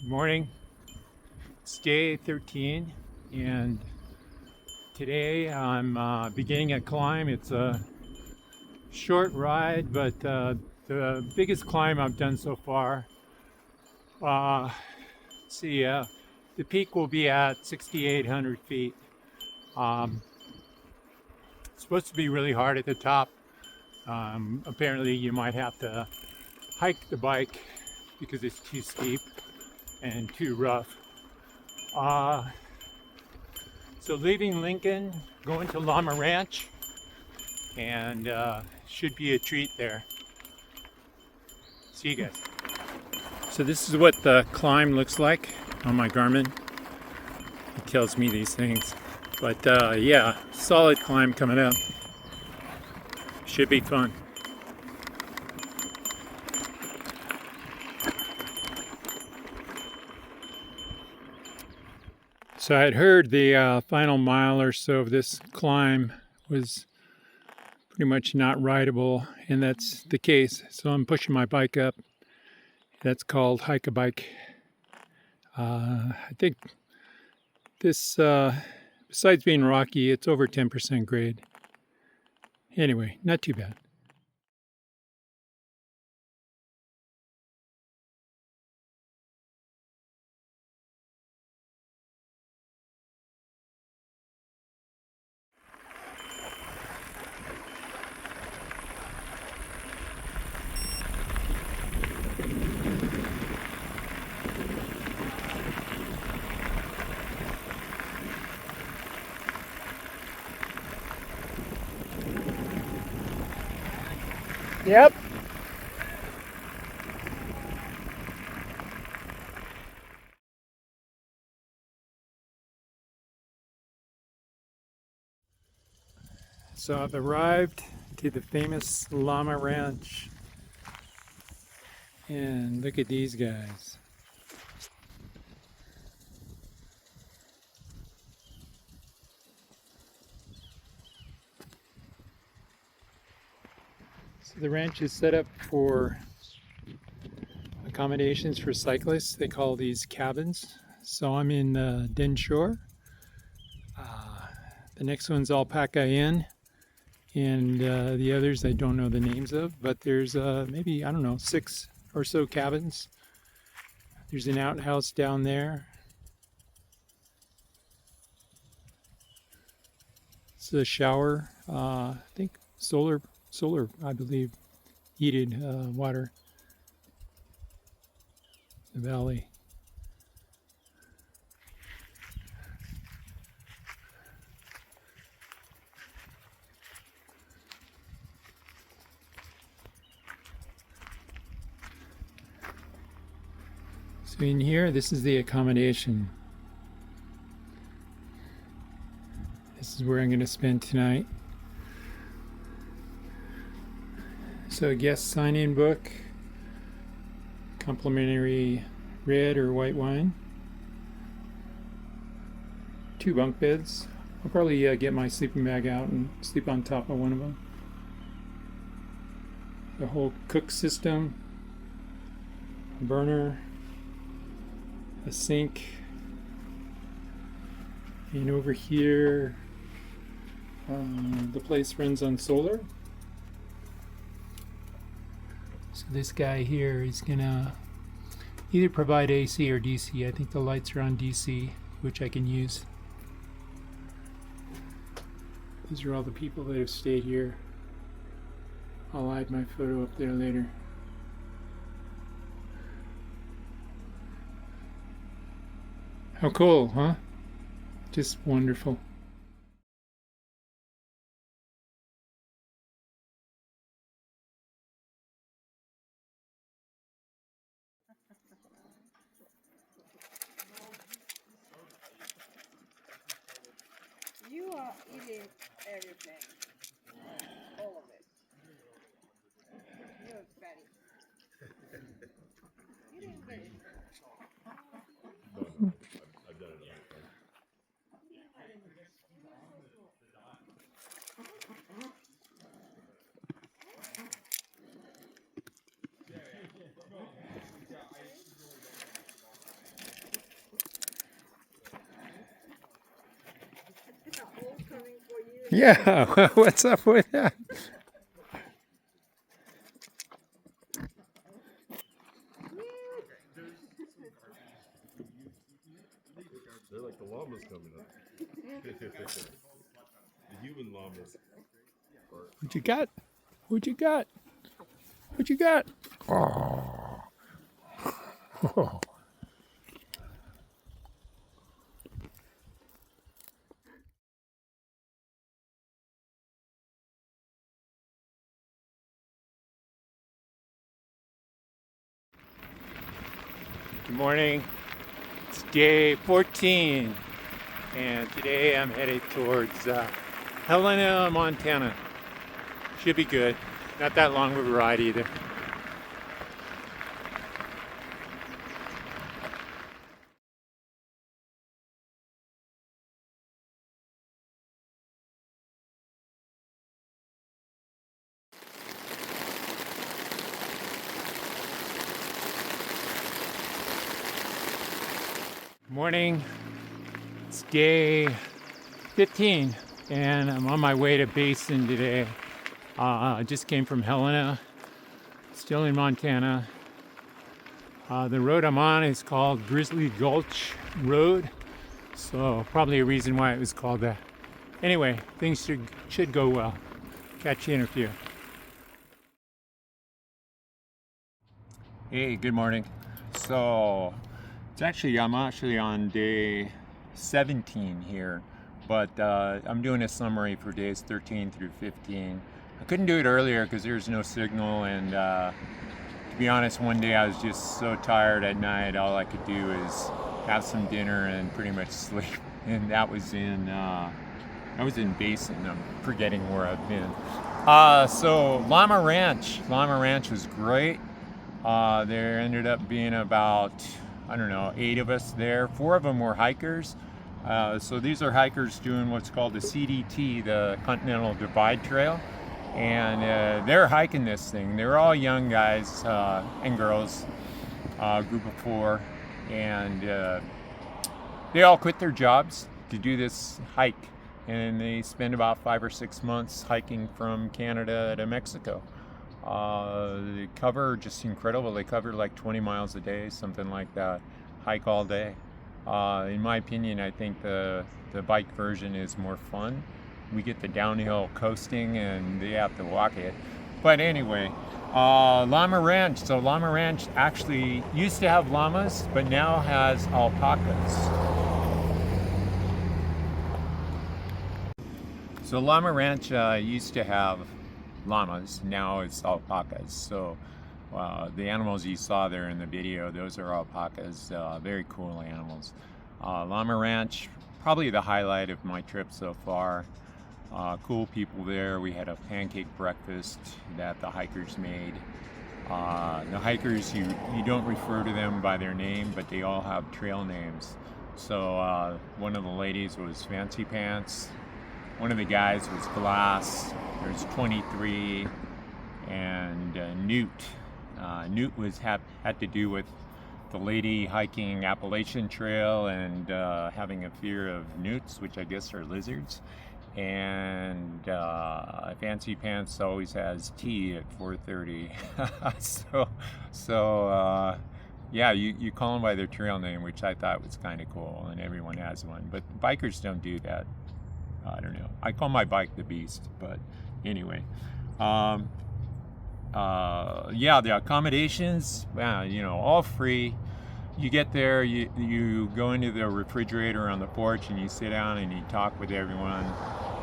Good morning. It's day 13, and today I'm beginning a climb. It's a short ride, but the biggest climb I've done so far. Let's see, the peak will be at 6,800 feet. Um, it's supposed to be really hard at the top. Apparently, you might have to hike the bike because it's too steep and too rough. So leaving Lincoln, going to Llama Ranch, and should be a treat there. See you guys. So this is what the climb looks like on my Garmin. It tells me these things. But yeah, solid climb coming up. Should be fun. So I had heard the final mile or so of this climb was pretty much not rideable, and that's the case. So I'm pushing my bike up. That's called hike-a-bike. I think this, besides being rocky, it's over 10% grade. Anyway, not too bad. Yep. So I've arrived to the famous Llama Ranch, and look at these guys. So the ranch is set up for accommodations for cyclists. They call these cabins. So I'm in Den Shore. The next one's Alpaca Inn, and the others I don't know the names of, but there's maybe, I don't know, 6 or so cabins. There's an outhouse down there. It's a shower, I think solar, I believe, heated water. The valley. So in here, this is the accommodation. This is where I'm going to spend tonight. So guest sign-in book, complimentary red or white wine, 2 bunk beds. I'll probably get my sleeping bag out and sleep on top of one of them. The whole cook system, a burner, a sink, and over here the place runs on solar. So this guy here is gonna either provide AC or DC. I think the lights are on DC, which I can use. These are all the people that have stayed here. I'll add my photo up there later. How cool, huh? Just wonderful. You are eating everything. All of it. You're fatty. You didn't get it. Yeah, what's up with that? They're like the llamas coming up. The human llamas. What you got? What you got? What you got? Oh. Good morning. It's day 14, and today I'm headed towards Helena, Montana. Should be good. Not that long of a ride either. Morning. It's day 15, and I'm on my way to Basin today. I just came from Helena, still in Montana. The road I'm on is called Grizzly Gulch Road, so probably a reason why it was called that. Anyway, things should go well. Catch you in a few. Hey, good morning. So I'm actually on day 17 here, but I'm doing a summary for days 13 through 15. I couldn't do it earlier because there's no signal, and to be honest, one day I was just so tired at night, all I could do is have some dinner and pretty much sleep. And that was in Basin. I'm forgetting where I've been. So Llama Ranch was great. There ended up being about, I don't know, 8 of us there. 4 of them were hikers. So these are hikers doing what's called the CDT, the Continental Divide Trail. And they're hiking this thing. They're all young guys and girls, group of 4. And they all quit their jobs to do this hike. And they spend about 5 or 6 months hiking from Canada to Mexico. They cover just incredible. They cover like 20 miles a day, something like that. Hike all day. In my opinion, I think the bike version is more fun. We get the downhill coasting and they have to walk it. But anyway, Llama Ranch. So Llama Ranch actually used to have llamas, but now has alpacas. So Llama Ranch used to have llamas, now it's alpacas. So the animals you saw there in the video, those are alpacas, very cool animals. Llama Ranch, probably the highlight of my trip so far. Cool people there. We had a pancake breakfast that the hikers made. The hikers, you don't refer to them by their name, but they all have trail names. So one of the ladies was Fancy Pants. One of the guys was Glass. There's 23, and Newt. Newt had to do with the lady hiking Appalachian Trail and having a fear of newts, which I guess are lizards. And Fancy Pants always has tea at 4:30. so yeah, you call them by their trail name, which I thought was kind of cool, and everyone has one. But bikers don't do that. I don't know. I call my bike the Beast, but anyway. Yeah, the accommodations, all free. You get there, you go into the refrigerator on the porch and you sit down and you talk with everyone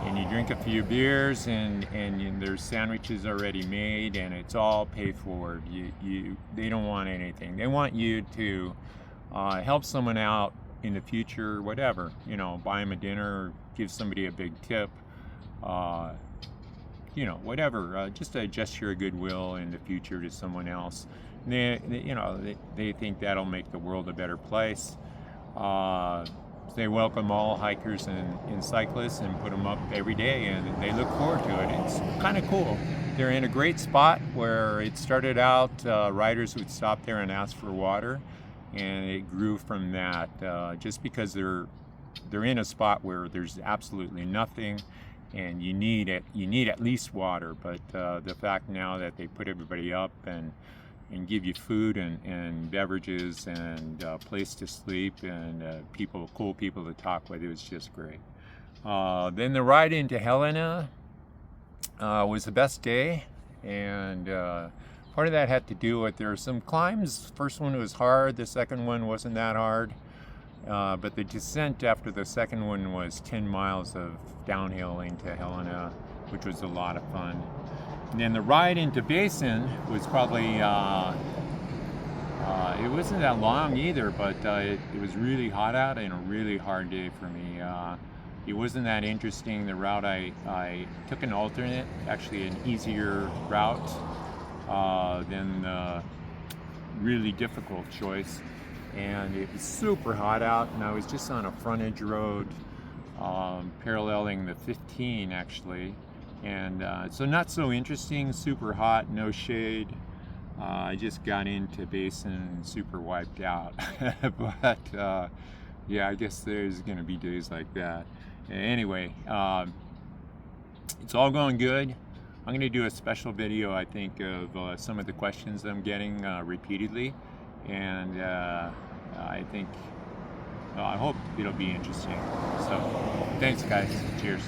and you drink a few beers and there's sandwiches already made and it's all paid forward. They don't want anything. They want you to help someone out in the future, whatever, buy them a dinner, give somebody a big tip, whatever, just a gesture of goodwill in the future to someone else. They think that'll make the world a better place. They welcome all hikers and cyclists and put them up every day, and they look forward to it. It's kind of cool. They're in a great spot where it started out, riders would stop there and ask for water, and it grew from that, just because they're in a spot where there's absolutely nothing, and you need it. You need at least water. But the fact now that they put everybody up and give you food and beverages and a place to sleep and cool people to talk with, it was just great. Then the ride into Helena was the best day, and part of that had to do with there were some climbs. First one was hard, the second one wasn't that hard, but the descent after the second one was 10 miles of downhill into Helena, which was a lot of fun. And then the ride into Basin was probably, it wasn't that long either, but it was really hot out and a really hard day for me. It wasn't that interesting. The route I took an alternate, actually an easier route than the really difficult choice. And it was super hot out, and I was just on a frontage road paralleling the 15 actually. And so not so interesting, super hot, no shade. I just got into Basin super wiped out. But yeah, I guess there's gonna be days like that. Anyway, it's all going good. I'm gonna do a special video, I think, of some of the questions I'm getting repeatedly. And I think, I hope it'll be interesting. So thanks guys, cheers.